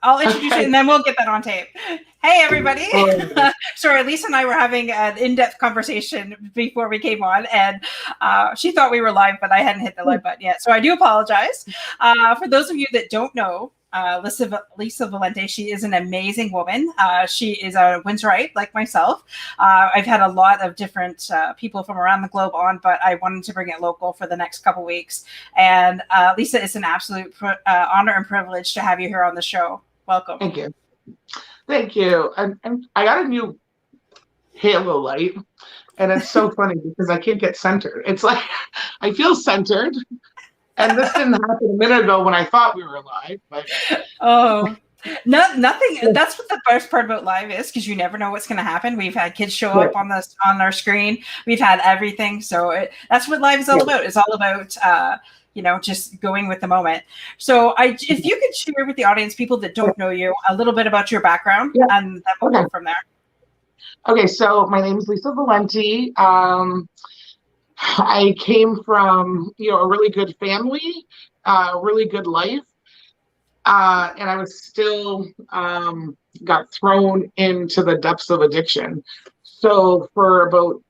I'll introduce you Okay. and then we'll get that on tape. Hey, everybody. Oh, Sorry, Lisa and I were having an in depth conversation before we came on, and she thought we were live, but I hadn't hit the live button yet. So I do apologize. For those of you that don't know, Lisa Valente, she is an amazing woman. She is a Windsorite like myself. I've had a lot of different people from around the globe on, but I wanted to bring it local for the next couple weeks. And Lisa, it's an absolute honor and privilege to have you here on the show. Welcome. thank you. Thank you. And I got a new halo light, and it's so funny because I can't get centered. It's like I feel centered, and this didn't happen a minute ago when I thought we were live. But Oh, nothing. That's what the best part about live is, because you never know what's going to happen. We've had kids show yeah, up on our screen. We've had everything. So that's what live is all yeah, about. It's all about just going with the moment. So if you could share with the audience, people that yeah, don't know you, a little bit about your background, yeah. and then we'll Okay. go from there. Okay. So my name is Lisa Valente. I came from a really good family, really good life. And I was still got thrown into the depths of addiction. So for about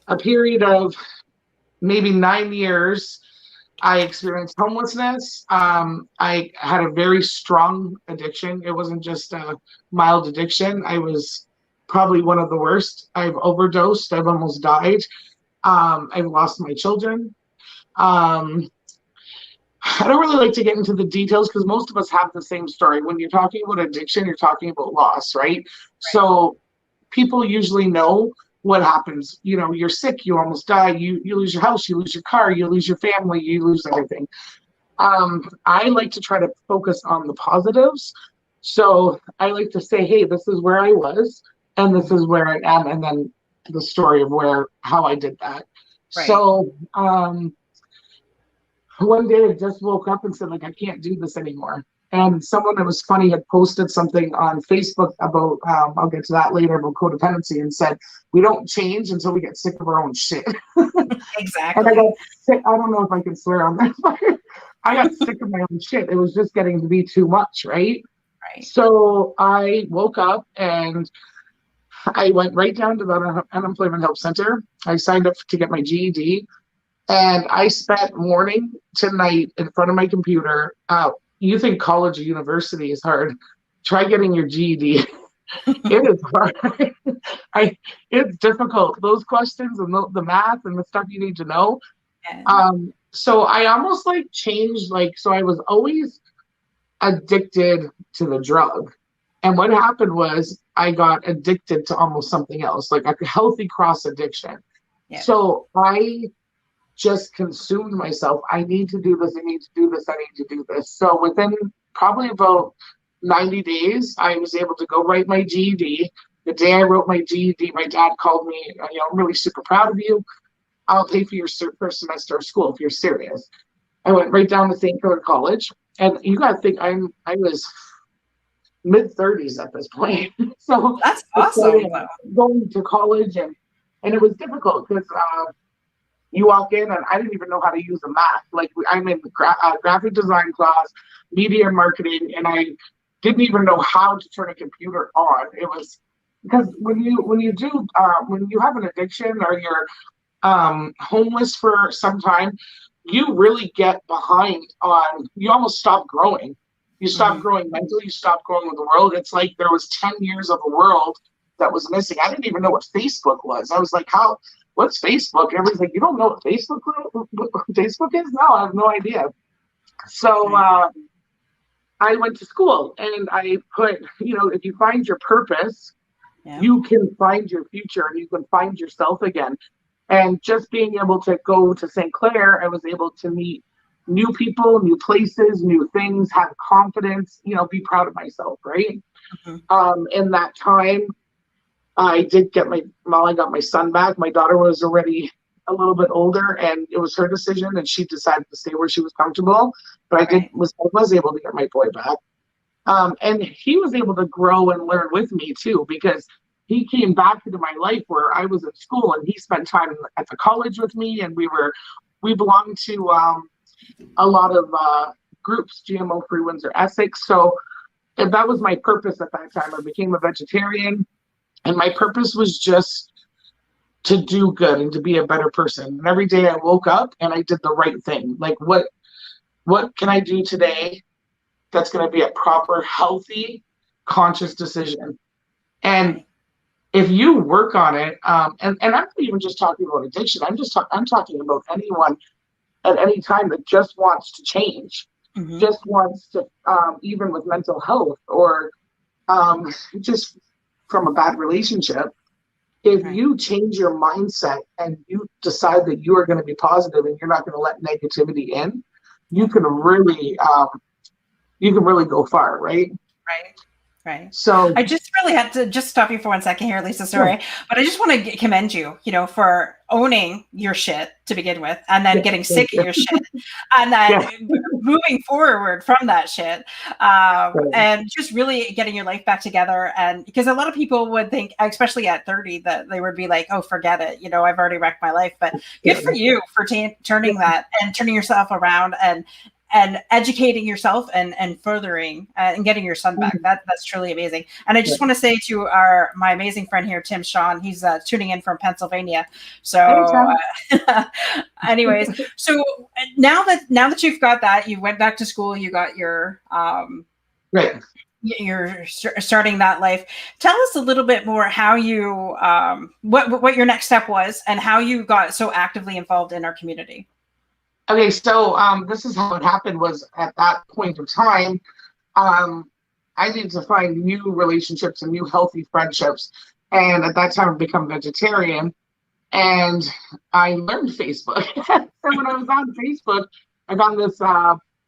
a period of maybe 9 years, I experienced homelessness. I had a very strong addiction. It wasn't just a mild addiction. I was probably one of the worst. I've overdosed. I've almost died. I've lost my children. Um, I don't really like to get into the details because most of us have the same story. When you're talking about addiction, you're talking about loss, right? Right. So people usually know what happens. You're sick, you almost die, you lose your house, you lose your car, you lose your family, you lose everything. I like to try to focus on the positives. So I like to say, hey, this is where I was, and this is where I am, and then the story of how I did that. Right. So one day I just woke up and said, like, I can't do this anymore. And someone that was funny had posted something on Facebook about, I'll get to that later, about codependency, and said, we don't change until we get sick of our own shit. And I Exactly. got sick. I don't know if I can swear on that, but I got sick of my own shit. It was just getting to be too much, right? Right. So I woke up and I went right down to the unemployment help center. I signed up to get my GED. And I spent morning to night in front of my computer. You think college or university is hard? Try getting your GED. It is hard. It's difficult. Those questions and the math and the stuff you need to know. And So I almost like changed, so I was always addicted to the drug. And what happened was I got addicted to almost something else, like a healthy cross addiction. yeah. So I just consumed myself. I need to do this. I need to do this. I need to do this. So within probably about 90 days, I was able to go write my GED. The day I wrote my GED, my dad called me, I'm really super proud of you. I'll pay for your first semester of school if you're serious. I went right down to St. Clair College. And you got to think I was mid 30s at this point. So That's it's awesome, though. going to college, and it was difficult because you walk in and I didn't even know how to use a Mac. Like I'm in graphic design class, media marketing, and I didn't even know how to turn a computer on. It was because when you have an addiction or you're homeless for some time, you really get behind on. You almost stop growing. You stop Hmm. growing mentally. You stop growing with the world. It's like there was 10 years of the world that was missing. I didn't even know what Facebook was. I was like, how? What's Facebook? And everybody's like, you don't know what Facebook is? No, I have no idea. So Right. I went to school and I put, if you find your purpose, Yeah. you can find your future and you can find yourself again. And just being able to go to St. Clair, I was able to meet new people, new places, new things, have confidence, be proud of myself, right? Hmm. In that time, I did get I got my son back. My daughter was already a little bit older, and it was her decision, and she decided to stay where she was comfortable. But Right. I was able to get my boy back, and he was able to grow and learn with me too, because he came back into my life where I was at school, and he spent time at the college with me, and we belonged to a lot of groups, GMO Free Windsor Essex. So And that was my purpose at that time. I became a vegetarian, and my purpose was just to do good and to be a better person. And every day I woke up and I did the right thing. Like, what can I do today that's going to be a proper, healthy, conscious decision? And Right. if you work on it, and I'm not even just talking about addiction. I'm talking about anyone at any time that just wants to change, Hmm. just wants to, even with mental health or just from a bad relationship. If Right. you change your mindset and you decide that you are going to be positive and you're not going to let negativity in, you Yeah. can really, go far, right? Right. Right. So, I just really had to just stop you for 1 second here, Lisa. yeah, Sorry, but I just want to commend you, for owning your shit to begin with, and then yeah, getting thank sick of you. your shit, and then Yeah, moving forward from that shit, right, and just really getting your life back together. And because a lot of people would think, especially at 30, that they would be like, "Oh, forget it. I've already wrecked my life." But good yeah, for you for turning yeah, that and turning yourself around and educating yourself and furthering and getting your son back. That's truly amazing. And I yeah. just want to say to my amazing friend here, Tim Sean, he's tuning in from Pennsylvania. Hey, So, Tom. anyways, so now that you've got that, you went back to school, you got your Right. you're starting that life. Tell us a little bit more how you what your next step was and how you got so actively involved in our community. Okay, so this is how it happened. Was at that point of time, um, I needed to find new relationships and new healthy friendships. And at that time, I'd become vegetarian, and I learned Facebook. So when I was on Facebook, I found this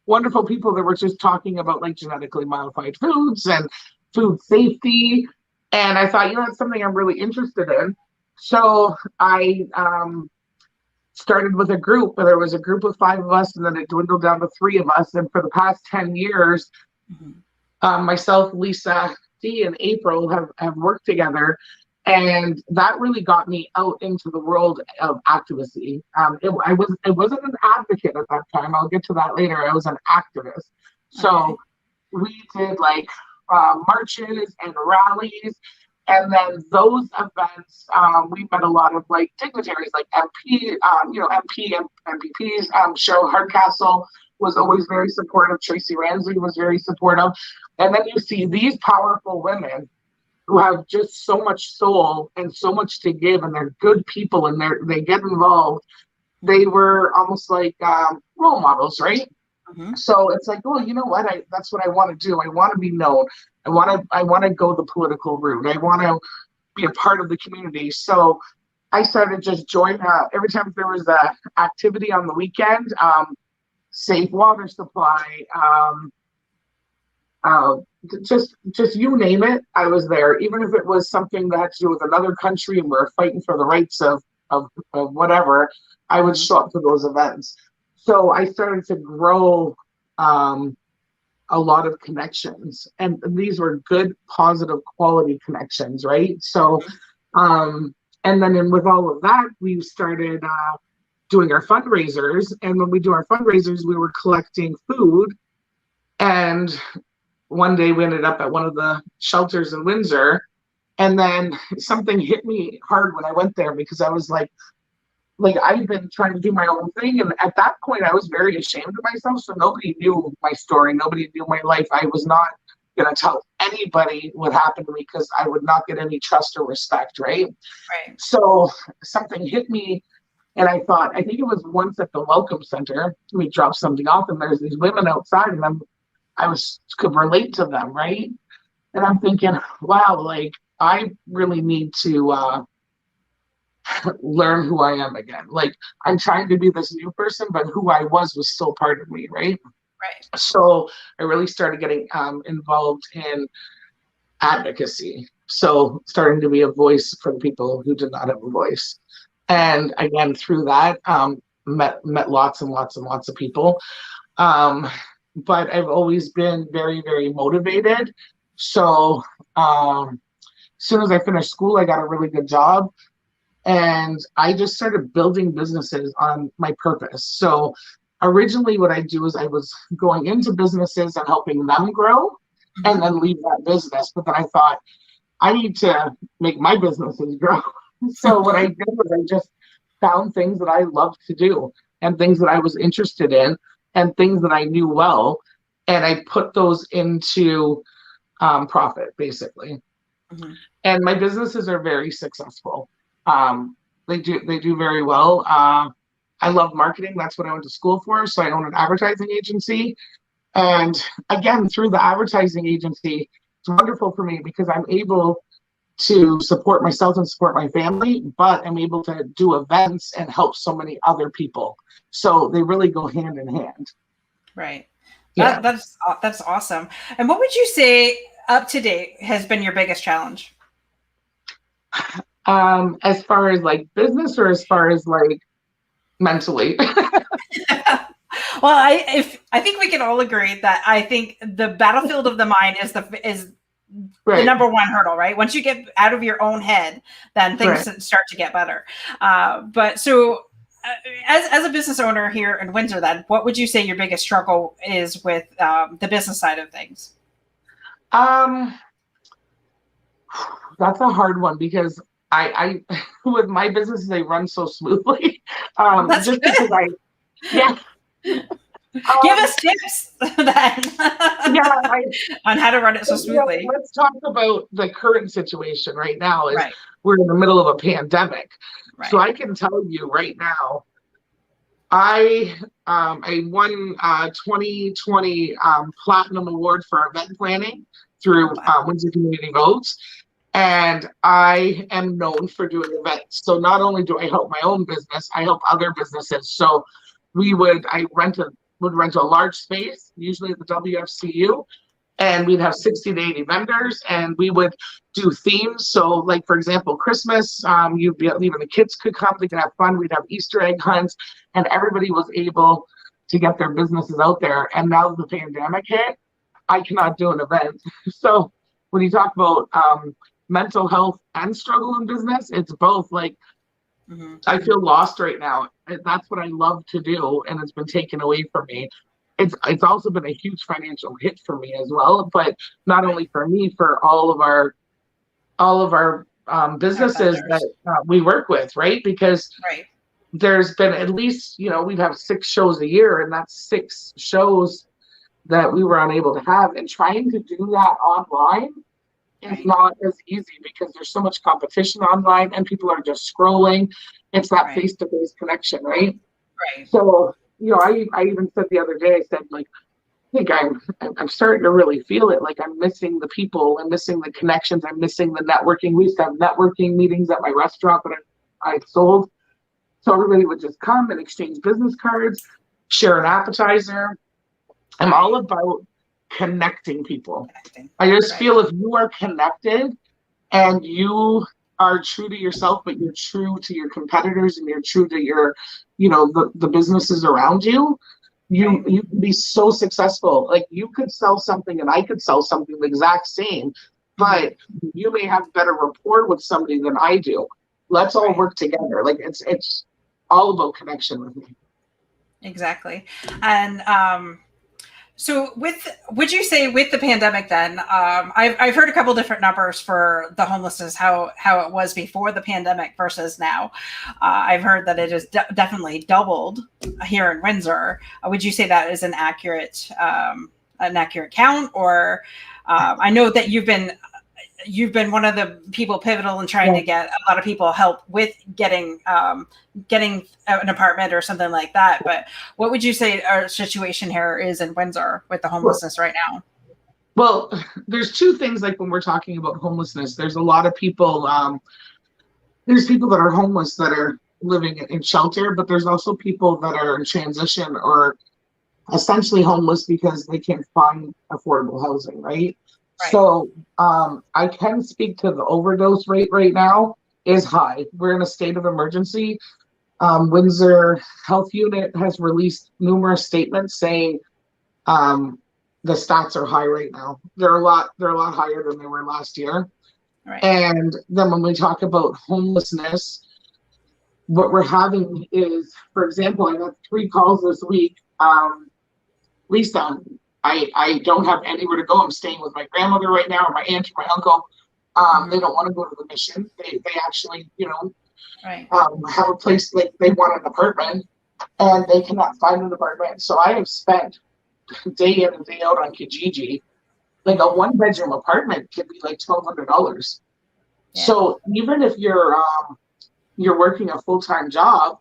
wonderful people that were just talking about like genetically modified foods and food safety. And I thought, it's something I'm really interested in. So I started with a group, and there was a group of 5 of us, and then it dwindled down to 3 of us. And for the past 10 years, Mhm. myself, Lisa D, and April have worked together. And that really got me out into the world of activism. I wasn't an advocate at that time. I'll get to that later. I was an activist. So Okay. we did like marches and rallies. And then those events, we met a lot of like dignitaries, like MPPs. Cheryl Hardcastle was Mhm. always very supportive. Tracy Ransley was very supportive. And then you see these powerful women who have just so much soul and so much to give, and they're good people, and they get involved. They Mhm. were almost like role models, right? Mhm. So it's like, oh, you know what? That's what I want to do. I want to be known. I want to go the political route. I want to be a part of the community. So I started just joining. Every time there was a activity on the weekend, safe water supply, uh, just you name it, I was there. Even if it was something that had to do with another country and we're fighting for the rights of whatever, I would Mhm. show up to those events. So I started to grow um, a lot of connections, and these were good, positive, quality connections, right? So, Mhm. um, and then with all of that, we started doing our fundraisers. And when we do our fundraisers, we were collecting food. And one day we ended up at one of the shelters in Windsor. And then something hit me hard when I went there, because I was like I've been trying to do my own thing. And at that point, I was very ashamed of myself. So nobody knew my story. Nobody knew my life. I was not going to tell anybody what happened to me, because I would not get any trust or respect. Right. Right. So something hit me. And I thought, I think it was once at the Welcome Center, we dropped something off, and there's these women outside, and I could relate to them. Right. And I'm thinking, wow, like I really need to learn who I am again. Like I'm trying to be this new person, but who I was still part of me, right? Right. So I really started getting involved in advocacy. So starting to be a voice for the people who did not have a voice. Right. And again, through that, met lots and lots and lots of people. Um, but I've always been very, very motivated. So as soon as I finished school, I got a really good job, and I just started building businesses on my purpose. So originally what I do is I was going into businesses and helping them grow. and then leave that business. But then I thought, I need to make my businesses grow. So what I did was I just found things that I loved to do and things that I was interested in and things that I knew well. And I put those into profit, basically. Mhm. And my businesses are very successful. They do very well. I love marketing. That's what I went to school for. So I own an advertising agency. And again, through the advertising agency, it's wonderful for me because I'm able to support myself and support my family, but I'm able to do events and help so many other people. So they really go hand in hand. Right. Yeah. That's awesome. And what would you say up to date has been your biggest challenge? As far as like business or as far as like mentally? Well, I think we can all agree that I think the battlefield of the mind is the Right. number one hurdle, right? Once you get out of your own head, then things start to get better. But so, as a business owner here in Windsor, then what would you say your biggest struggle is with the business side of things? That's a hard one because I with my businesses they run so smoothly. That's Just good. because yeah. Give us tips then on how to run it so smoothly. Yeah, let's talk about the current situation right now. Right. We're in the middle of a pandemic, Right. so I can tell you right now, I won 2020 Platinum Award for event planning through Windsor Community Votes. And I am known for doing events. So not only do I help my own business, I help other businesses. So I would rent a large space, usually at the WFCU, and we'd have 60 to 80 vendors, and we would do themes. So like, for example, Christmas, even the kids could come, they could have fun. We'd have Easter egg hunts, and everybody was able to get their businesses out there. And now the pandemic hit, I cannot do an event. So when you talk about mental health and struggle in business, it's both. Like, I feel lost right now. That's what I love to do, and it's been taken away from me. It's also been a huge financial hit for me as well, but not only for me, for all of our businesses that we work with, right? Because there's been at least, we'd have 6 shows a year, and that's 6 shows that we were unable to have. And trying to do that online is not as easy because there's so much competition online and people are just scrolling. It's that face-to-face connection, right? So, I even said the other day, I said, like, I think I'm starting to really feel it. Like, I'm missing the people, I'm missing the connections, I'm missing the networking. We used to have networking meetings at my restaurant that I sold. So everybody would just come and exchange business cards, share an appetizer. I'm all about connecting people. I just feel if you are connected and you are true to yourself, but you're true to your competitors and you're true to your, the businesses around you, you can be so successful. Like, you could sell something and I could sell something the exact same, but you may have better rapport with somebody than I do. Let's all work together. Like, it's all about connection with me. Exactly. And so would you say with the pandemic then, I've heard a couple different numbers for the homelessness, how it was before the pandemic versus now. I've heard that it has definitely doubled here in Windsor. Would you say that is an accurate count? Or I know that you've been one of the people pivotal in trying to get a lot of people help with getting an apartment or something like that. But what would you say our situation here is in Windsor with the homelessness right now? Well, there's 2 things. Like, when we're talking about homelessness, there's a lot of people, there's people that are homeless that are living in shelter, but there's also people that are in transition or essentially homeless because they can't find affordable housing, right? So I can speak to the overdose rate right now is high. We're in a state of emergency. Windsor Health Unit has released numerous statements saying the stats are high right now. They're a lot higher than they were last year. And then when we talk about homelessness, what we're having is, for example, I got 3 calls this week. Lisa, I don't have anywhere to go. I'm staying with my grandmother right now, or my aunt, or my uncle. They don't want to go to the mission. They actually, Right. have a place, like they want an apartment, and they cannot find an apartment. So I have spent day in and day out on Kijiji. Like a one bedroom apartment could be like $1,200. Yeah. So even if you're working a full time job,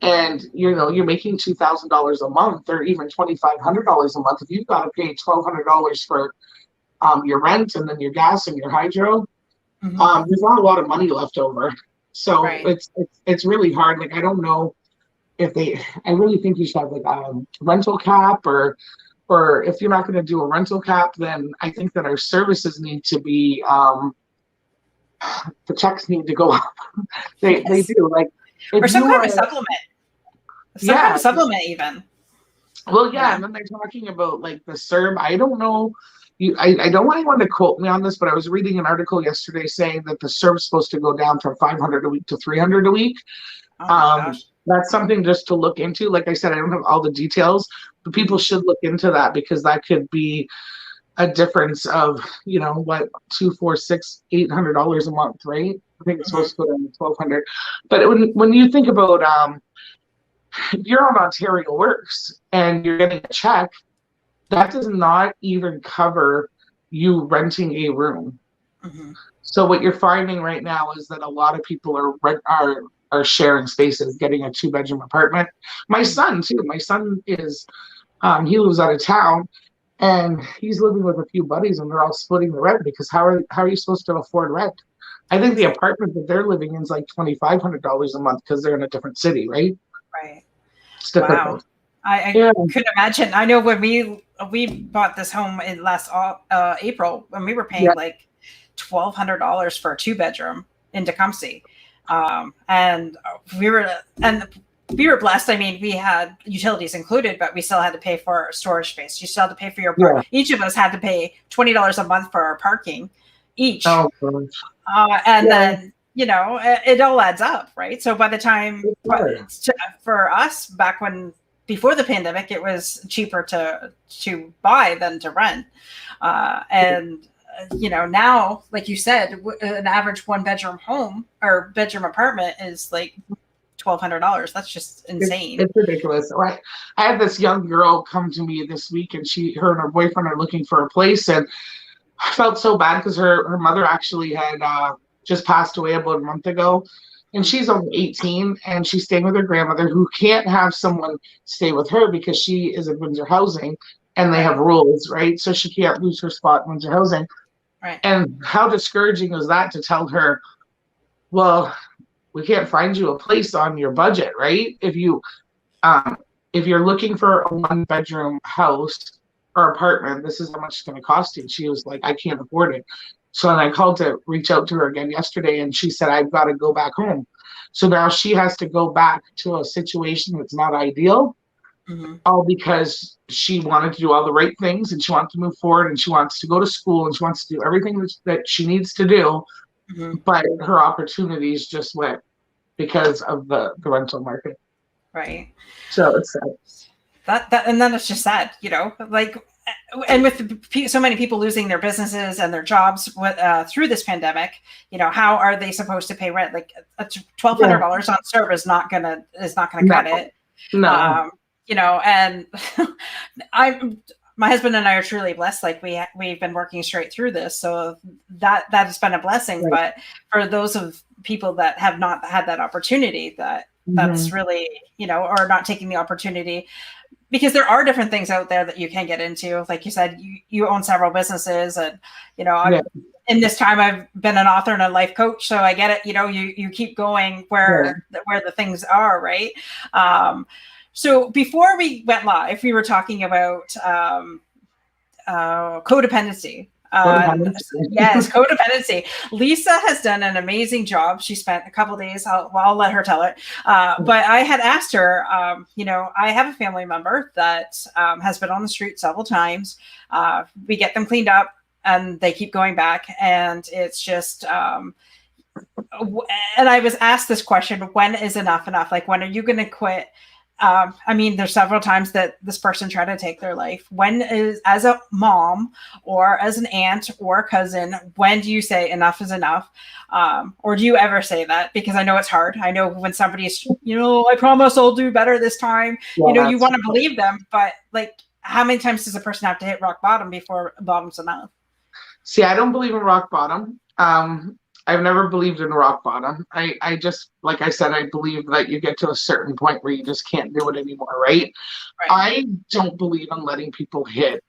and you're making $2,000 a month, or even $2,500 a month, if you've got to pay $1,200 for your rent, and then your gas and your hydro, there's not a lot of money left over. So Right. it's really hard. Like, I don't know if I really think you should have like a rental cap, or if you're not going to do a rental cap, then I think that our services need to be, the checks need to go up. They Yes. do. Like, Or if some you kind are, of supplement. Some kind yeah, of supplement even. well, You yeah, know? and then they're talking about like the CERB. I don't know. I don't want anyone to quote me on this, but I was reading an article yesterday saying that the CERB's supposed to go down from 500 a week to 300 a week. Oh my gosh. That's something just to look into. Like I said, I don't have all the details, but people should look into that, because that could be a difference of, what, two, four, six, $800 a month, right? I think it's Mhm. supposed to go down to 1,200. But when you think about, if you're on Ontario Works and you're getting a check, that does not even cover you renting a room. Mhm. So what you're finding right now is that a lot of people are sharing spaces, getting a 2 bedroom apartment. My Mhm. son too. My son is, he lives out of town, and he's living with a few buddies, and they're all splitting the rent, because how are you supposed to afford rent? I think the Exactly. apartment that they're living in is like $2,500 a month, because they're in a different city, right? Right. It's Wow. difficult. I Yeah, couldn't imagine. I know when we bought this home in last April, when we were paying yeah, like $1,200 for a 2 bedroom in Tecumseh, and and we were blessed. I mean, we had utilities included, but we still had to pay for storage space. You still had to pay for your park. yeah. Each of us had to pay $20 a month for our parking each, Oh gosh. and Yeah, then it all adds up, right? So by the time, it's but hard. for us back when before the pandemic, it was cheaper to buy than to rent, and now, like you said, an average 1 bedroom home or bedroom apartment is like $1,200. That's just insane. It's ridiculous. I had this young girl come to me this week, and her and her boyfriend are looking for a place, and I felt so bad because her mother actually had just passed away about a month ago, and Mm. she's only 18, and she's staying with her grandmother, who can't have someone stay with her because she is in Windsor housing, and they have Right. rules, right? So she can't lose her spot in Windsor housing. Right. And how discouraging is that, to tell her, well, we can't find you a place on your budget, right? Um, if you're looking for a 1 bedroom house or apartment, this is how much it's going to cost you. And she was like, I can't afford it. So then I called to reach out to her again yesterday, and she said, I've got to go back home. So now she has to go back to a situation that's not ideal, Hmm. all because she wanted to do all the right things, and she wants to move forward, and she wants to go to school, and she wants to do everything that she needs to do. Hmm. But her opportunities just went because of the rental market. Right. So it's sad. That and then it's just sad, like, and with so many people losing their businesses and their jobs through this pandemic, how are they supposed to pay rent? Like, Yeah. $1,200 on serve is not gonna No, cut it. no. um, and I my husband and I are truly blessed. Like, we've been working straight through this, so that has been a blessing. Right. But for those of people that have not had that opportunity, that's Mhm. really, or not taking the opportunity, because there are different things out there that you can get into. Like you said, you own several businesses, and Yeah, I've in this time I've been an author and a life coach, so I get it. You keep going yeah. where the things are, right. So before we went live, we were talking about codependency. Codependency. Yes, codependency. Lisa has done an amazing job. She spent a couple days. I'll let her tell it. But I had asked her. I have a family member that has been on the street several times. We get them cleaned up, and they keep going back, and it's just. And I was asked this question: when is enough enough? Like, when are you going to quit? I mean, there's several times that this person tried to take their life. When is, as a mom or as an aunt or a cousin, when do you say enough is enough? Or do you ever say that? Because I know it's hard. I know when somebody's, I promise I'll do better this time, you Yes. want to believe them, but like, how many times does a person have to hit rock bottom before bottom's enough? See, I don't believe in rock bottom. I've never believed in rock bottom. I just, like I said, I believe that you get to a certain point where you just can't do it anymore, right? Right. I don't believe in letting people hit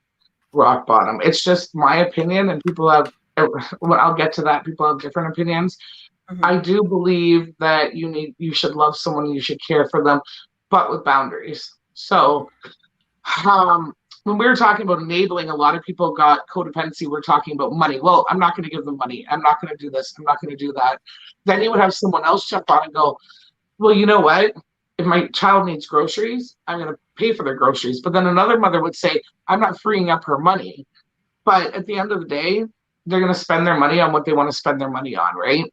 rock bottom. It's just my opinion, and people have, well, I'll get to that. People have different opinions. Mm-hmm. I do believe that you should love someone, you should care for them, but with boundaries. So, when we were talking about enabling, a lot of people got codependency. We're talking about money. Well, I'm not going to give them money. I'm not going to do this. I'm not going to do that. Then you would have someone else jump on and go, well, you know what? If my child needs groceries, I'm going to pay for their groceries. But then another mother would say, I'm not freeing up her money. But at the end of the day, they're going to spend their money on what they want to spend their money on, right?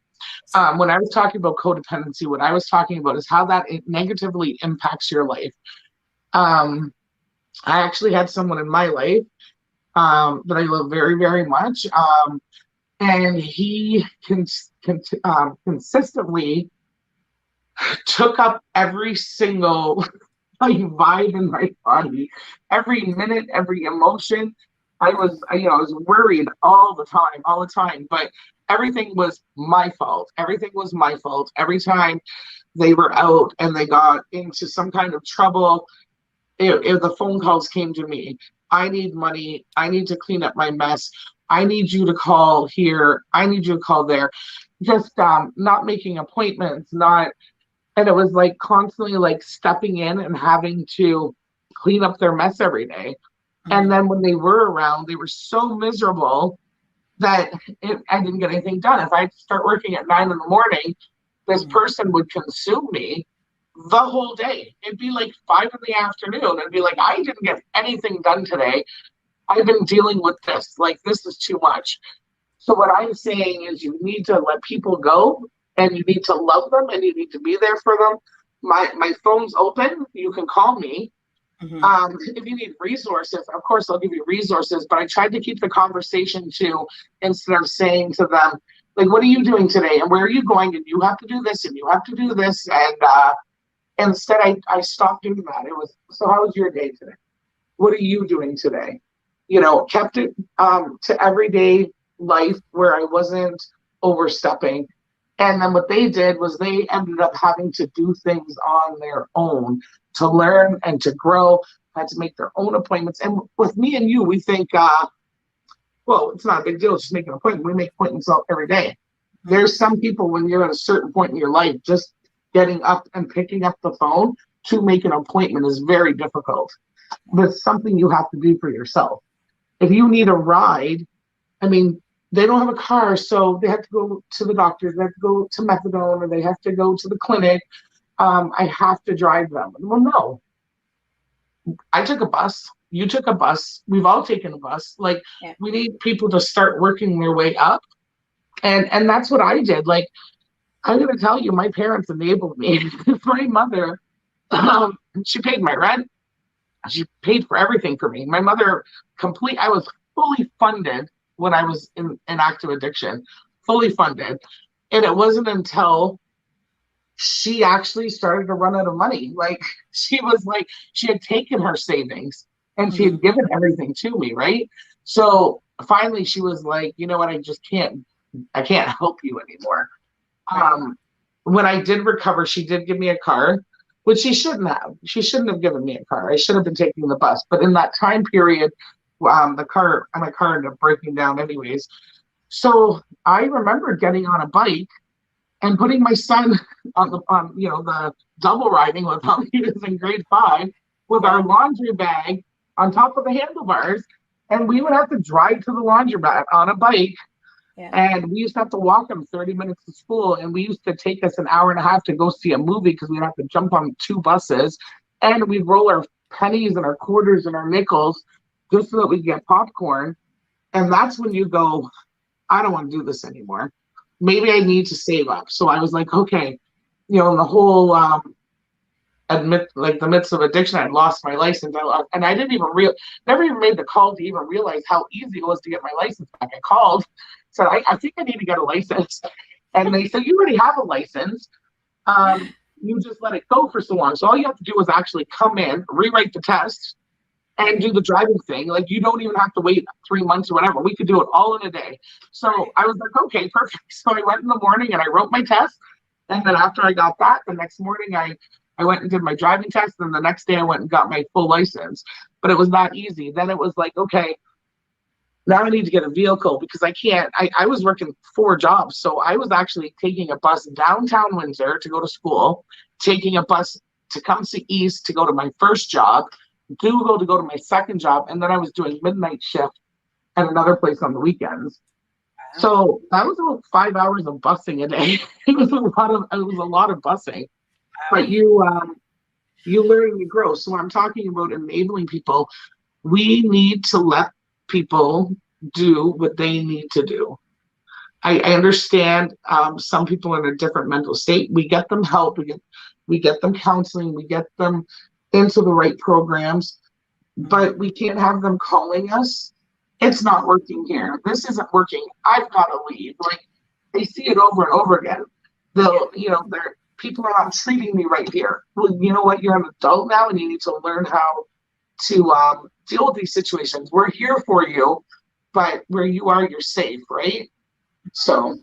When I was talking about codependency, what I was talking about is how that it negatively impacts your life. I actually had someone in my life that I love very, very much. And he consistently took up every single vibe in my body, every minute, every emotion. I was worried all the time, but everything was my fault. Everything was my fault. Every time they were out and they got into some kind of trouble, if the phone calls came to me, I need money. I need to clean up my mess. I need you to call here. I need you to call there. Just not making appointments, and it was like constantly like stepping in and having to clean up their mess every day. And then when they were around, they were so miserable that I didn't get anything done. If I had to start working at 9 a.m, this person would consume me the whole day. It'd be like 5 p.m. It'd be like, I didn't get anything done today. I've been dealing with this. Like, this is too much. So what I'm saying is you need to let people go, and you need to love them, and you need to be there for them. My phone's open. You can call me. If you need resources, of course, I'll give you resources, but I tried to keep the conversation to, instead of saying to them, like, what are you doing today? And where are you going? And you have to do this, and you have to do this. And instead, I stopped doing that. It was, so how was your day today? What are you doing today? Kept it to everyday life where I wasn't overstepping. And then what they did was they ended up having to do things on their own to learn and to grow, had to make their own appointments. And with me and you, we think, well, it's not a big deal, it's just make an appointment. We make appointments every day. There's some people, when you're at a certain point in your life, just getting up and picking up the phone to make an appointment is very difficult. But it's something you have to do for yourself. If you need a ride, I mean, they don't have a car, so they have to go to the doctor, they have to go to methadone, or they have to go to the clinic. I have to drive them. Well, no. I took a bus. You took a bus. We've all taken a bus. Like, we need people to start working their way up. And that's what I did. Like, I'm going to tell you, my parents enabled me. My mother, she paid my rent. She paid for everything for me. My mother, I was fully funded when I was in active addiction, fully funded. And it wasn't until she actually started to run out of money. Like, she had taken her savings and she had given everything to me, right? So finally she was like, you know what, I can't help you anymore. When I did recover, she did give me a car, which she shouldn't have. She shouldn't have given me a car. I should have been taking the bus. But in that time period, my car ended up breaking down anyways. So I remember getting on a bike and putting my son on the double riding with him. He was in grade 5 with our laundry bag on top of the handlebars, and we would have to drive to the laundromat on a bike. And we used to have to walk him 30 minutes to school, and we used to take us an hour and a half to go see a movie because we'd have to jump on 2 buses, and we'd roll our pennies and our quarters and our nickels just so that we could get popcorn. And that's when you go, I don't want to do this anymore. Maybe I need to save up. So I was like, okay, the whole admit, like the midst of addiction, I'd lost my license. And I didn't even never even made the call to even realize how easy it was to get my license back. I called, said, I think I need to get a license. And they said, you already have a license. You just let it go for so long. So all you have to do is actually come in, rewrite the test, and do the driving thing. Like, you don't even have to wait 3 months or whatever. We could do it all in a day. So I was like, okay, perfect. So I went in the morning and I wrote my test. And then after I got that, the next morning I went and did my driving test. And the next day I went and got my full license. But it was that easy. Then it was like, okay, now I need to get a vehicle because I was working 4 jobs. So I was actually taking a bus downtown Windsor to go to school, taking a bus to come to East to go to my first job, Google to go to my second job, and then I was doing midnight shift at another place on the weekends. So that was about 5 hours of busing a day. It was a lot of busing. But you learn and you grow. So when I'm talking about enabling people, we need to let people do what they need to do. I understand some people are in a different mental state. We get them help. We get them counseling. We get them into the right programs, but we can't have them calling us. It's not working here. This isn't working. I've got to leave. Like, they see it over and over again. People are not treating me right here. Well, you know what? You're an adult now, and you need to learn how to deal with these situations. We're here for you, but where you are, you're safe, right? So.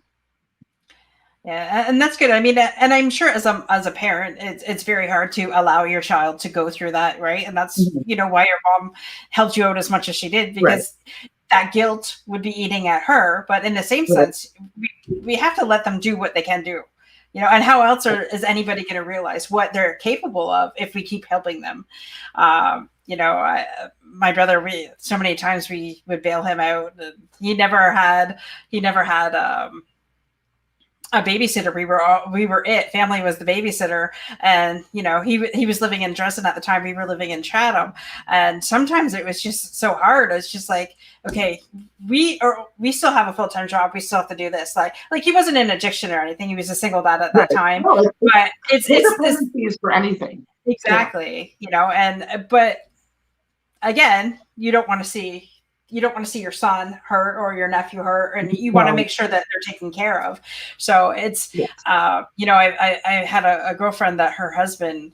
Yeah, and that's good. I mean, and I'm sure as a parent, it's very hard to allow your child to go through that, right? And that's why your mom helped you out as much as she did, because that guilt would be eating at her. But in the same sense, we have to let them do what they can do, And how else is anybody going to realize what they're capable of if we keep helping them? My brother, so many times we would bail him out. He never had a babysitter. We were family was the babysitter, and he was living in Dresden at the time. We were living in Chatham, and sometimes it was just so hard. It's just like, okay, we still have a full-time job. We still have to do this. Like he wasn't in addiction or anything. He was a single dad at that time. No, but it's for anything. Exactly. But again, you don't want to see your son hurt or your nephew hurt, and you want to make sure that they're taken care of. So it's, I had a girlfriend that her husband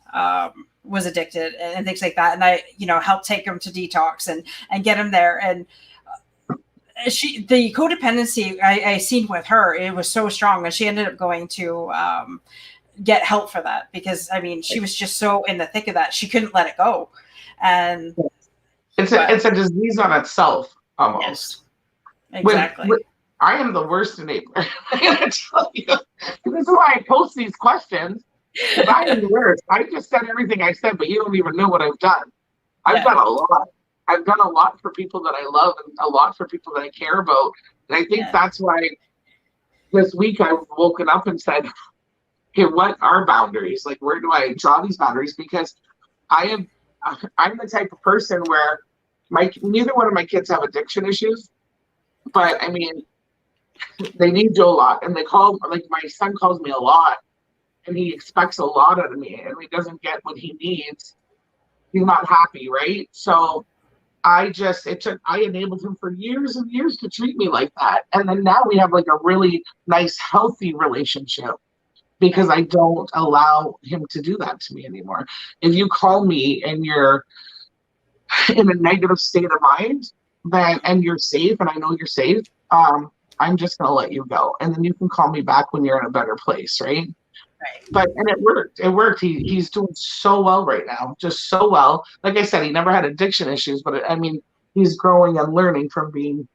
was addicted and things like that. And I, helped take him to detox and get him there. And the codependency I seen with her, it was so strong, and she ended up going to get help for that, because she was just so in the thick of that. She couldn't let it go. And it's a disease on itself, almost. Yes, exactly. I am the worst enabler. I'm going to tell you. This is why I post these questions. I am the worst. I just said everything I said, but you don't even know what I've done. I've done a lot. I've done a lot for people that I love, and a lot for people that I care about. And I think that's why this week I've woken up and said, okay, what are boundaries? Like, where do I draw these boundaries? Because I'm the type of person where neither one of my kids have addiction issues, but they need you a lot, and my son calls me a lot, and he expects a lot out of me, and he doesn't get what he needs. He's not happy, right? So I enabled him for years and years to treat me like that, and then now we have like a really nice, healthy relationship, because I don't allow him to do that to me anymore. If you call me and you're in a negative state of mind, and you're safe, and I know you're safe, I'm just going to let you go. And then you can call me back when you're in a better place, right? Right. And it worked. It worked. He's doing so well right now, just so well. Like I said, he never had addiction issues, but he's growing and learning from being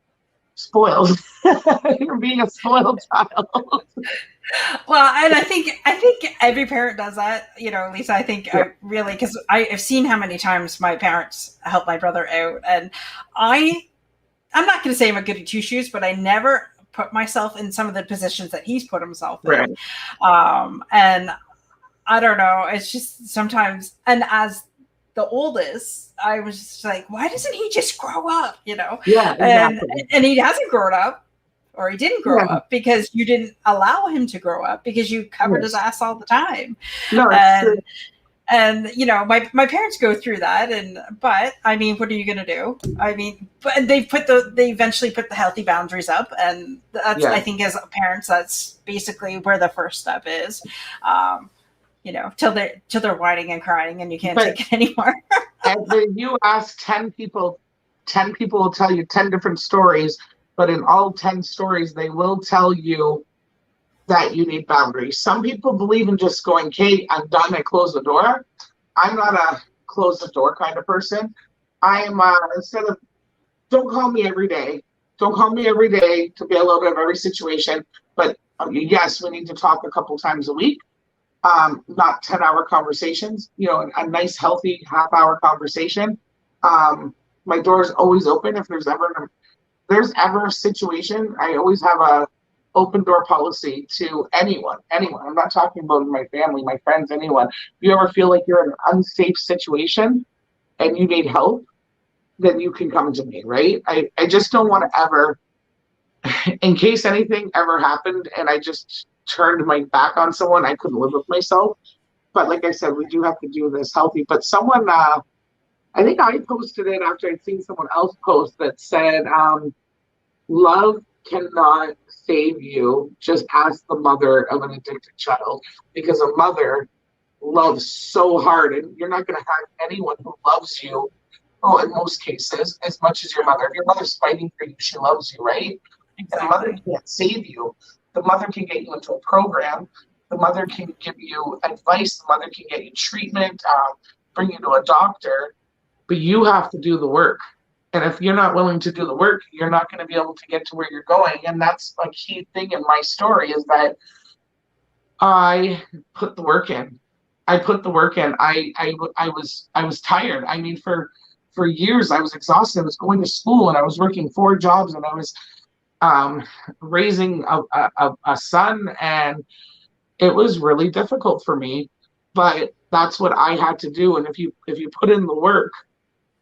spoiled, from being a spoiled child. Well, and I think every parent does that, Lisa. I think really, because I've seen how many times my parents helped my brother out, and I'm not going to say I'm a goody two shoes, but I never put myself in some of the positions that he's put himself in. Right. And I don't know. It's just sometimes, and as the oldest, I was just like, why doesn't he just grow up? Yeah, exactly. And he hasn't grown up. Or he didn't grow up because you didn't allow him to grow up, because you covered his ass all the time. No, it's true. And my parents go through that, but I mean, what are you going to do? I mean, but they eventually put the healthy boundaries up, and that's, Yeah. I think, as parents, that's basically where the first step is. Till they're whining and crying and you can't But take it anymore. if you ask 10 people, 10 people will tell you 10 different stories, but in all 10 stories, they will tell you that you need boundaries. Some people believe in just going, Kate, I'm done, I close the door. I'm not a close the door kind of person. I am, instead of, don't call me every day. Don't call me every day to be a little bit of every situation. But yes, we need to talk a couple times a week. Not 10-hour conversations, a nice, healthy half-hour conversation. My door is always open. If there's ever a situation, I always have a open door policy to anyone. I'm not talking about my family, my friends, anyone. If you ever feel like you're in an unsafe situation and you need help, then you can come to me, right? I just don't want to ever, in case anything ever happened and I just turned my back on someone, I couldn't live with myself. But like I said, we do have to do this healthy. But someone, I think I posted it after I'd seen someone else post that said, love cannot save you. Just ask the mother of an addicted child, because a mother loves so hard, and you're not going to have anyone who loves you, well, in most cases, as much as your mother. If your mother's fighting for you, she loves you, right? And the mother Exactly. can't save you. The mother can get you into a program. The mother can give you advice. The mother can get you treatment, bring you to a doctor, but you have to do the work. And if you're not willing to do the work, you're not going to be able to get to where you're going. And that's a key thing in my story, is that I put the work in. I put the work in. I was tired. I mean, for years I was exhausted. I was going to school and I was working 4 jobs, and I was raising a son, and it was really difficult for me. But that's what I had to do. And if you put in the work,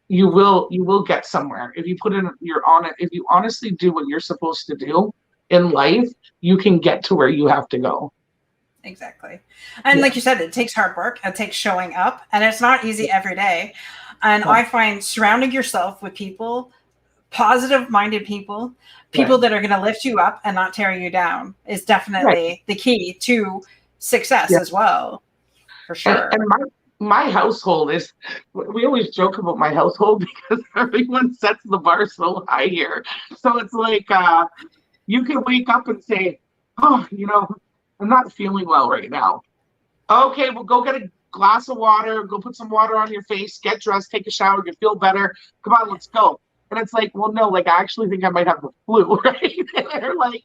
you will get somewhere. If you put in if you honestly do what you're supposed to do in life, you can get to where you have to go. Exactly. And Yeah. like you said, it takes hard work. It takes showing up, and it's not easy every day. And Yeah. I find surrounding yourself with people, positive minded people, Right. people that are going to lift you up and not tear you down, is Right. definitely the key to success Yeah. as well, for And sure. my household is, we always joke about my household because everyone sets the bar so high here. So it's like, you can wake up and say, oh, I'm not feeling well right now. Okay, well, go get a glass of water, go put some water on your face, get dressed, take a shower, you feel better. Come on, let's go. And it's like, well, no, like, I actually think I might have the flu, right? And they're like,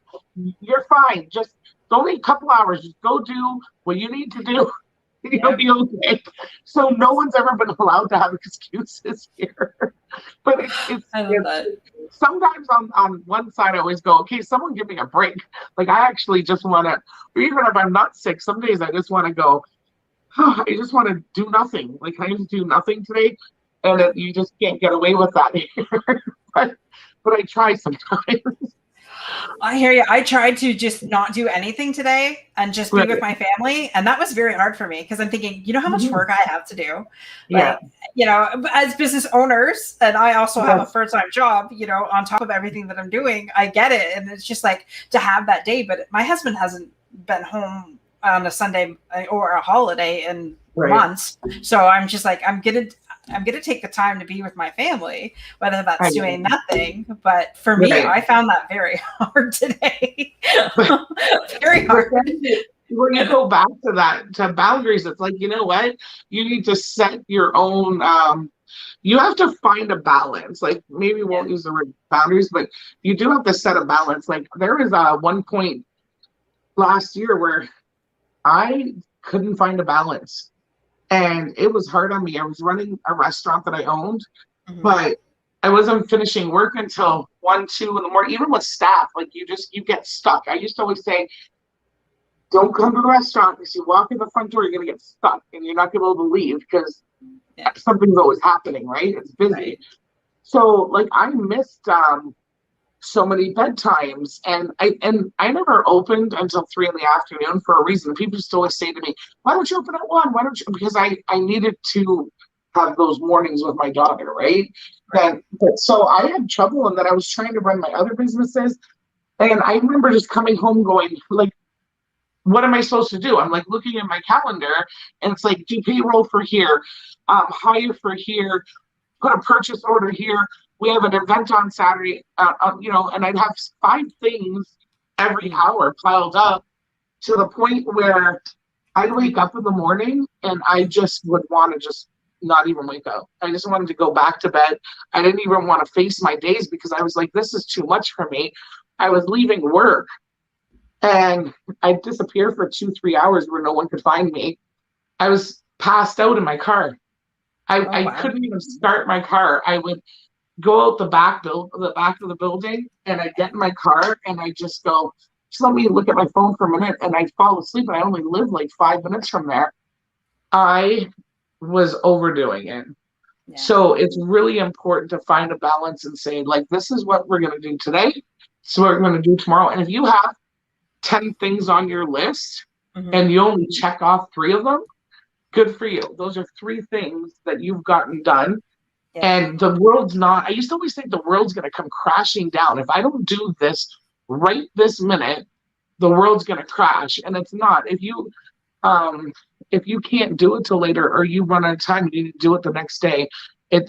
you're fine. Just, it's only a couple hours. Just go do what you need to do. You'll Yep. be okay. So no one's ever been allowed to have excuses here. But I love it's that. sometimes on one side I always go, okay, someone give me a break. Like, I actually just want to, or even if I'm not sick, some days I just want to go, oh, I just want to do nothing. Like, can I just do nothing today? And you just can't get away with that here. but but I try sometimes. I hear you. I tried to just not do anything today and just be Right. with my family. And that was very hard for me because I'm thinking, how much Mhm. work I have to do? Yeah. Like, as business owners, and I also have a Yes. full-time job, on top of everything that I'm doing, I get it. And it's just like to have that day. But my husband hasn't been home on a Sunday or a holiday in Right. months. So I'm just like, I'm gonna take the time to be with my family, whether I that's doing know. nothing. But for me, Right. I found that very hard today. But Very But hard. then when you go back to that, to boundaries, it's like, you know what? You need to set your own, you have to find a balance. Like, maybe we Yeah. won't use the word boundaries, but you do have to set a balance. Like, there was one point last year where I couldn't find a balance, and it was hard on me. I was running a restaurant that I owned, Mhm. but I wasn't finishing work until 1, 2 in the morning. Even with staff, like, you get stuck. I used to always say, don't come to the restaurant, because you walk in the front door, you're going to get stuck and you're not going to be able to leave because Yeah. something's always happening, right? It's busy. Right. So, like, I missed so many bedtimes, and I never opened until 3 in the afternoon for a reason. People used to always say to me, "Why don't you open at 1? Why don't you?" Because I needed to have those mornings with my daughter, right? But so I had trouble, and then I was trying to run my other businesses, and I remember just coming home going like, "What am I supposed to do?" I'm like looking at my calendar, and it's like, do payroll for here, hire for here, put a purchase order here. We have an event on Saturday, and I'd have 5 things every hour piled up to the point where I'd wake up in the morning and I just would want to just not even wake up. I just wanted to go back to bed. I didn't even want to face my days because I was like, this is too much for me. I was leaving work and I'd disappear for 2, 3 hours where no one could find me. I was passed out in my car. I wow. couldn't even start my car. I would go out the back of the building, and I get in my car and I just go, just let me look at my phone for a minute, and I fall asleep. And I only live like 5 minutes from there. I was overdoing it. Yeah. So it's really important to find a balance and say, like, this is what we're going to do today. This is what we're going to do tomorrow. And if you have 10 things on your list and you only check off 3 of them, good for you. Those are 3 things that you've gotten done. Yeah. And the world's not, I used to always think the world's going to come crashing down. If I don't do this right this minute, the world's going to crash. And it's not. If you can't do it till later, or you run out of time, you need to do it the next day.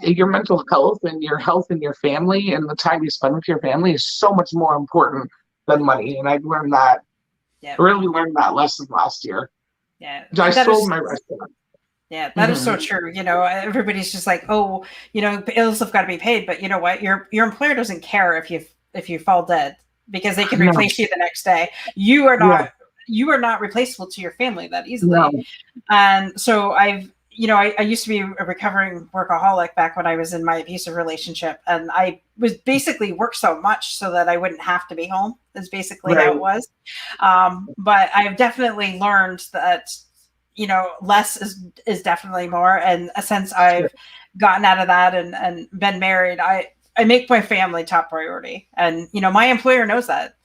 Your mental health and your health and your family and the time you spend with your family is so much more important than money. And I learned that. Yeah. I really learned that lesson last year. Yeah. I sold my restaurant. Yeah, that is so true. You know, everybody's just like, oh, you know, bills have got to be paid, but you know what? Your employer doesn't care if you fall dead because they can replace you the next day. You are not replaceable to your family that easily. No. And so I used to be a recovering workaholic back when I was in my abusive relationship, and I was basically worked so much so that I wouldn't have to be home. Is basically how it was. But I've definitely learned that, you know, less is definitely more. And since I've gotten out of that and been married, I make my family top priority. And, you know, my employer knows that.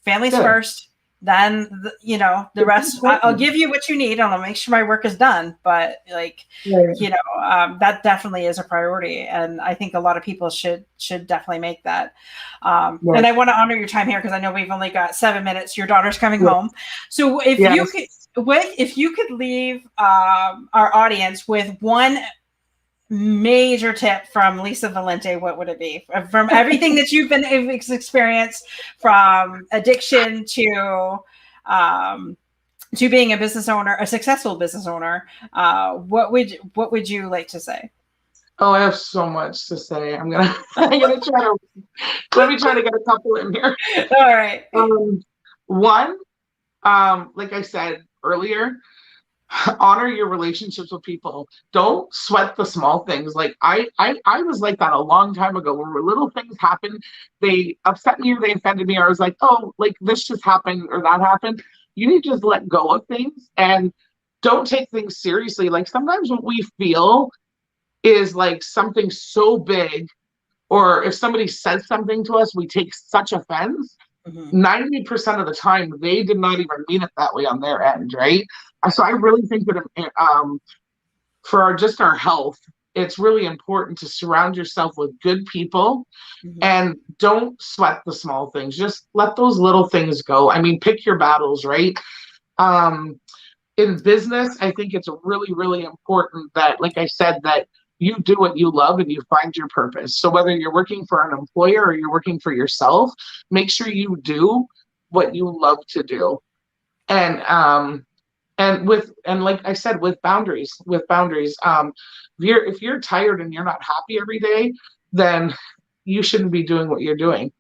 Family's first, then, the rest, I'll give you what you need and I'll make sure my work is done. But like, that definitely is a priority. And I think a lot of people should definitely make that. And I want to honor your time here because I know we've only got 7 minutes. Your daughter's coming home. So if you could leave our audience with one major tip from Lisa Valente, what would it be? From everything that you've been experienced, from addiction to being a business owner, a successful business owner, what would you like to say? Oh, I have so much to say. I'm gonna let me try to get a couple in here. All right. One, like I said earlier, honor your relationships with people. Don't sweat the small things. Like I was like that a long time ago, where little things happen, they upset me or they offended me, or I was like, oh, like this just happened or that happened. You need to just let go of things and don't take things seriously. Like sometimes what we feel is like something so big, or if somebody says something to us, we take such offense. 90% of the time, they did not even mean it that way on their end, right? So I really think that for our health, it's really important to surround yourself with good people and don't sweat the small things. Just let those little things go. I mean, pick your battles, right? In business, I think it's really, really important that, like I said, that you do what you love and you find your purpose. So whether you're working for an employer or you're working for yourself, make sure you do what you love to do. And like I said, with boundaries, if you're tired and you're not happy every day, then you shouldn't be doing what you're doing.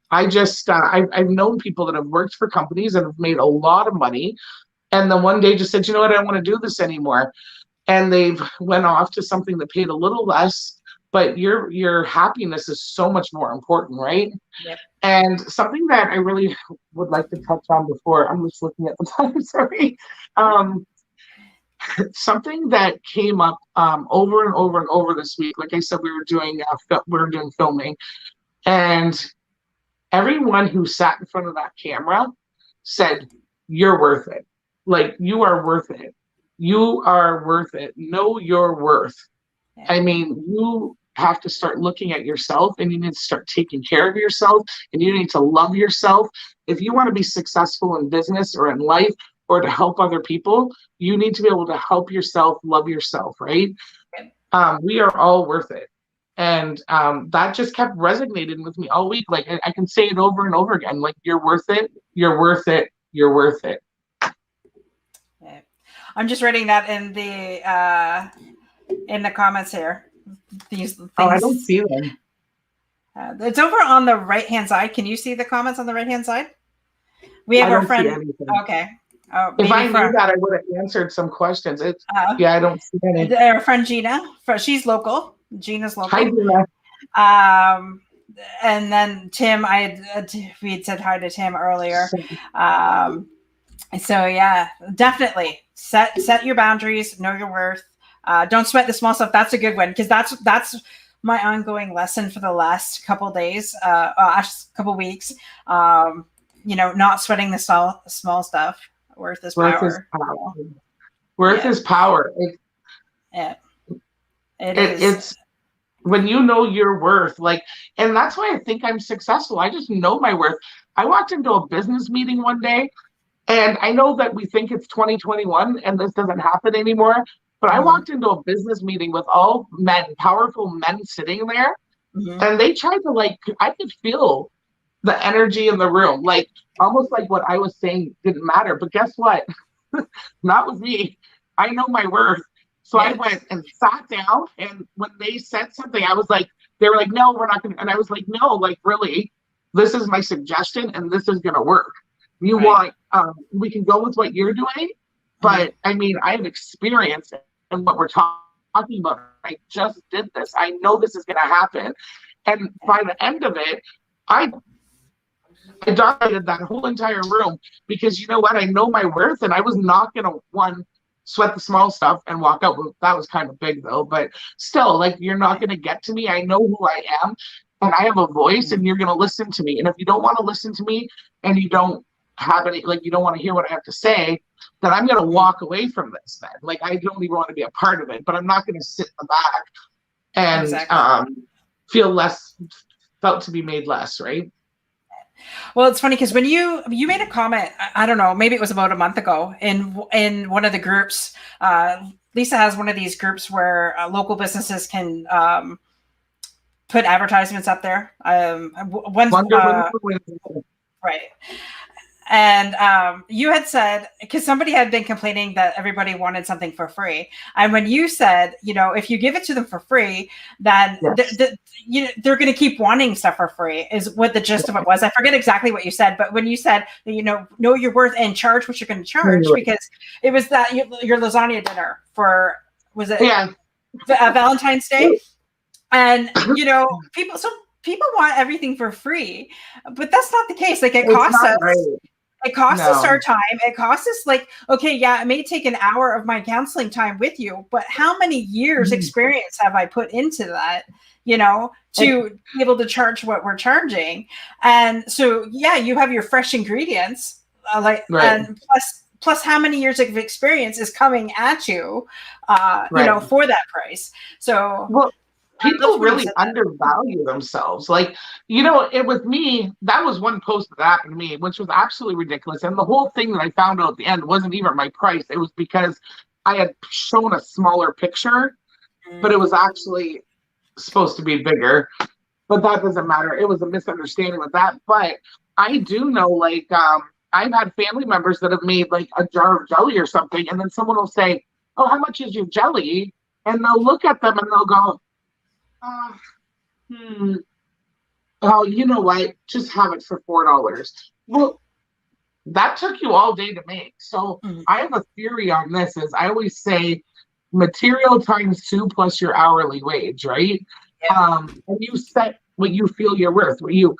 I've known people that have worked for companies and have made a lot of money, and then one day just said, you know what, I don't want to do this anymore. And they've went off to something that paid a little less, but your happiness is so much more important, right? Yep. And something that I really would like to touch on before, I'm just looking at the time, sorry. Something that came up over and over and over this week, like I said, we were doing filming, and everyone who sat in front of that camera said, you're worth it. Like, you are worth it. You are worth it. Know your worth. Yeah. I mean, you have to start looking at yourself, and you need to start taking care of yourself, and you need to love yourself. If you want to be successful in business or in life or to help other people, you need to be able to help yourself, love yourself, right? We are all worth it. And that just kept resonating with me all week. Like, I can say it over and over again. Like, you're worth it. You're worth it. You're worth it. Yeah. I'm just reading that in the comments here. These things. Oh, I don't see them. It's over on the right-hand side. Can you see the comments on the right-hand side? We have our friend. Okay. If I knew that, I would have answered some questions. Yeah, I don't see any. Our friend Gina, she's local. Gina's local. Hi, Gina. And then Tim, we had said hi to Tim earlier. So yeah, definitely set your boundaries, know your worth. Don't sweat the small stuff. That's a good one, because that's my ongoing lesson for the last couple of days, couple of weeks. Not sweating the small stuff. Worth is power. Worth is power. It's when you know your worth, like, and that's why I think I'm successful. I just know my worth. I walked into a business meeting one day, and I know that we think it's 2021 and this doesn't happen anymore, but I walked into a business meeting with all men, powerful men sitting there, and they tried to, like, I could feel the energy in the room, like almost like what I was saying didn't matter. But guess what? Not with me. I know my worth. So I went and sat down, and when they said something, I was like, they were like, no, we're not going to. And I was like, no, like, really, this is my suggestion, and this is going to work. You want, we can go with what you're doing, but I mean, I have experience in what we're talking about. I just did this. I know this is going to happen. And by the end of it, I dominated that whole entire room, because you know what? I know my worth, and I was not going to sweat the small stuff and walk out. That was kind of big though, but still, like, you're not going to get to me. I know who I am, and I have a voice, and you're going to listen to me. And if you don't want to listen to me, and you don't have any, like, you don't want to hear what I have to say, then I'm going to walk away from this then. Like, I don't even want to be a part of it, but I'm not going to sit in the back and felt to be made less, right? Well, it's funny because when you made a comment, I don't know, maybe it was about a month ago in one of the groups. Lisa has one of these groups where local businesses can put advertisements up there. Right. And you had said, because somebody had been complaining that everybody wanted something for free. And when you said, if you give it to them for free, then they're going to keep wanting stuff for free, is what the gist of it was. I forget exactly what you said, but when you said, know your worth and charge what you're going to charge, because it was that your lasagna dinner for, was it Valentine's Day? And, people want everything for free, but that's not the case. Like, it costs us. Right. It costs us our time. It costs us, like, okay, yeah, it may take an hour of my counseling time with you, but how many years experience have I put into that, to be able to charge what we're charging? And so, you have your fresh ingredients, and plus how many years of experience is coming at you, for that price. So, people really undervalue themselves. Like, it with me, that was one post that happened to me, which was absolutely ridiculous. And the whole thing that I found out at the end wasn't even my price. It was because I had shown a smaller picture, but it was actually supposed to be bigger. But that doesn't matter. It was a misunderstanding with that. But I do know, like, I've had family members that have made like a jar of jelly or something, and then someone will say, oh, how much is your jelly? And they'll look at them and they'll go, oh, you know what? Just have it for $4. Well, that took you all day to make. So I have a theory on this. Is I always say material times 2 plus your hourly wage, right? And you set what you feel you're worth. What you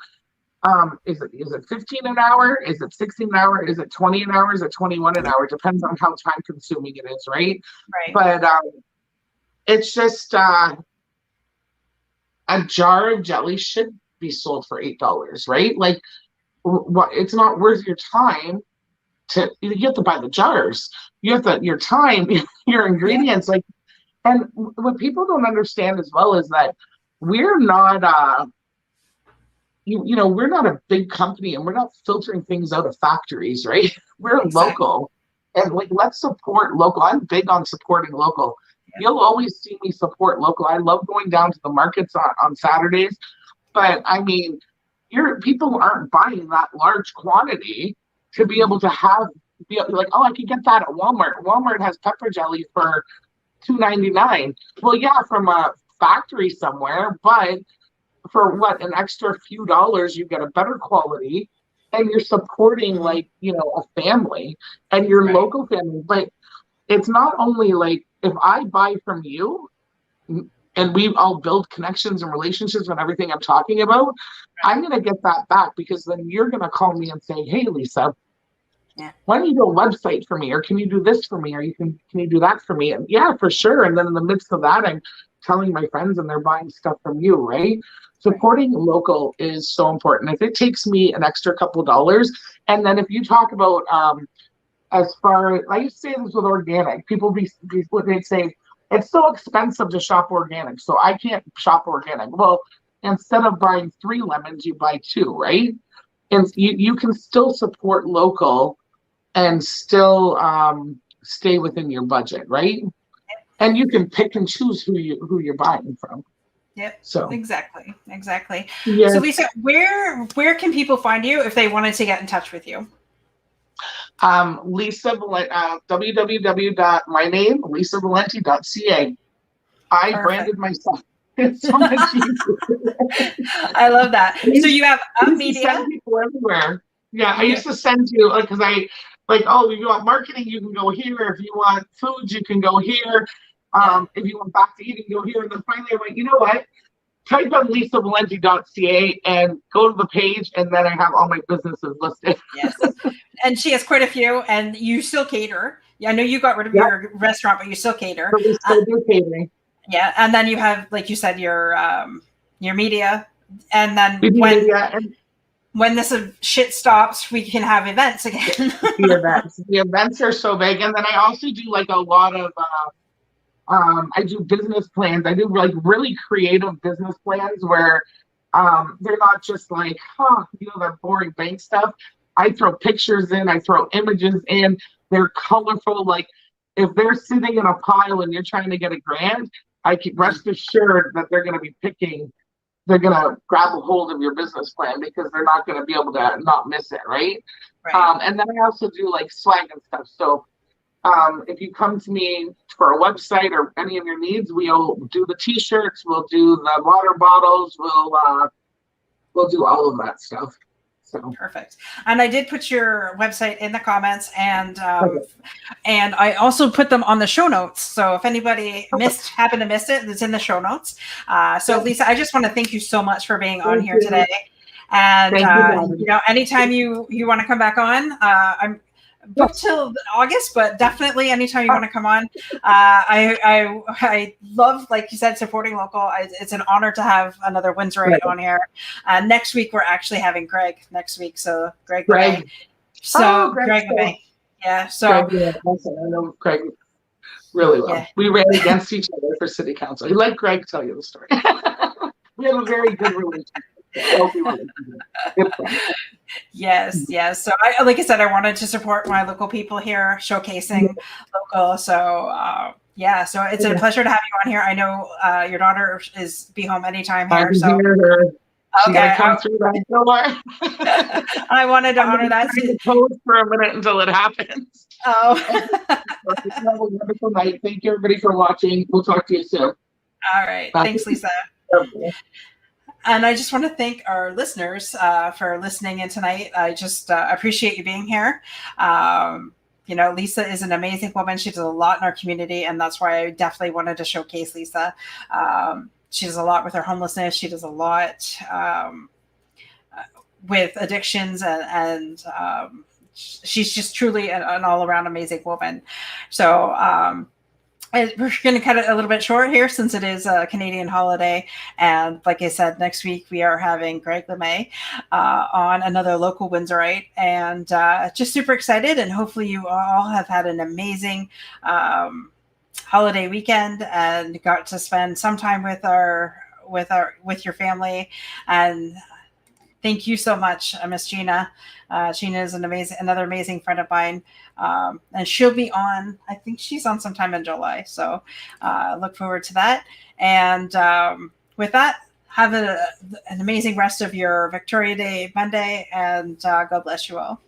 is it 15 an hour? Is it 16 an hour? Is it 20 an hour? Is it 21 an hour? Depends on how time consuming it is, right? But it's just a jar of jelly should be sold for $8, right? Like, it's not worth your time you have to buy the jars. You have your time, your ingredients, like, and what people don't understand as well is that we're not, we're not a big company and we're not filtering things out of factories, right? We're Exactly. local, and like, let's support local. I'm big on supporting local. Yeah. You'll always see me support local. I love going down to the markets on Saturdays, but I mean, people aren't buying that large quantity to be able to be like, oh, I can get that at Walmart. Walmart has pepper jelly for $2.99. Well, yeah, from a factory somewhere, but for what, an extra few dollars, you get a better quality, and you're supporting, like, a family and your Right. local family. But it's not only like, if I buy from you and we all build connections and relationships and everything I'm talking about, I'm going to get that back, because then you're going to call me and say, hey, Lisa, why don't you do a website for me? Or can you do this for me? Or can you do that for me? And yeah, for sure. And then in the midst of that, I'm telling my friends and they're buying stuff from you, right? Supporting local is so important. If it takes me an extra couple dollars, and then if you talk about, as far as, I used to say this with organic, people they'd say, it's so expensive to shop organic, so I can't shop organic. Well, instead of buying 3 lemons, you buy 2, right? And you can still support local and still stay within your budget, right? And you can pick and choose who you're buying from. Yep. So exactly. yeah, So Lisa, where can people find you if they wanted to get in touch with you? Lisa Valente, lisavalente.ca. I Perfect. branded myself. It's so much easier. I love that. So you have I used media. to send people everywhere. Yeah, I used to send you, because if you want marketing, you can go here. If you want foods, you can go here. If you want back to eat, you can go here. And then finally I went, you know what? Type on lisavalente.ca and go to the page, and then I have all my businesses listed. Yes. And she has quite a few, and you still cater. Yeah, I know you got rid of your restaurant, but you still cater. So we still do catering. Yeah, and then you have, like you said, your media, and then when this shit stops, we can have events again. The events are so big, and then I also do like a lot of. I do business plans. I do like really creative business plans where they're not just like, that boring bank stuff. I throw pictures in, I throw images in. They're colorful. Like, if they're sitting in a pile and you're trying to get a grant, I can rest assured that they're going to be they're going to grab a hold of your business plan, because they're not going to be able to not miss it, right? And then I also do like swag and stuff. So if you come to me for a website or any of your needs, we'll do the t-shirts, we'll do the water bottles, we'll do all of that stuff. So perfect. And I did put your website in the comments, and I also put them on the show notes. So if anybody happened to miss it, it's in the show notes. So Lisa, I just want to thank you so much for being on here today. And anytime you want to come back on, I'm booked till August, but definitely anytime you want to come on. I love, like you said, supporting local. It's an honor to have another Windsorite on here. Next week we're actually having Greg next week, so Greg. So Greg, yeah. So Greg, I know Greg really well. We ran against each other for city council. He let Greg tell you the story. We have a very good relationship. Yes. So like I said, I wanted to support my local people here, showcasing local. So so it's a pleasure to have you on here. I know your daughter is be home anytime here. So okay, come through that door. I wanted to honor that. Pose for a minute until it happens. Oh. Have a wonderful night. Thank you, everybody, for watching. We'll talk to you soon. All right. Thanks, Lisa. Okay. And I just want to thank our listeners for listening in tonight. I just appreciate you being here. Lisa is an amazing woman. She does a lot in our community, and that's why I definitely wanted to showcase Lisa. She does a lot with her homelessness. She does a lot with addictions, and she's just truly an all-around amazing woman. So we're going to cut it a little bit short here since it is a Canadian holiday. And like I said, next week we are having Greg LeMay on, another local Windsorite. And just super excited. And hopefully you all have had an amazing holiday weekend and got to spend some time with your family. And thank you so much, Miss Gina. Gina is another amazing friend of mine, and she'll be on. I think she's on sometime in July, so look forward to that. And with that, have an amazing rest of your Victoria Day Monday, and God bless you all.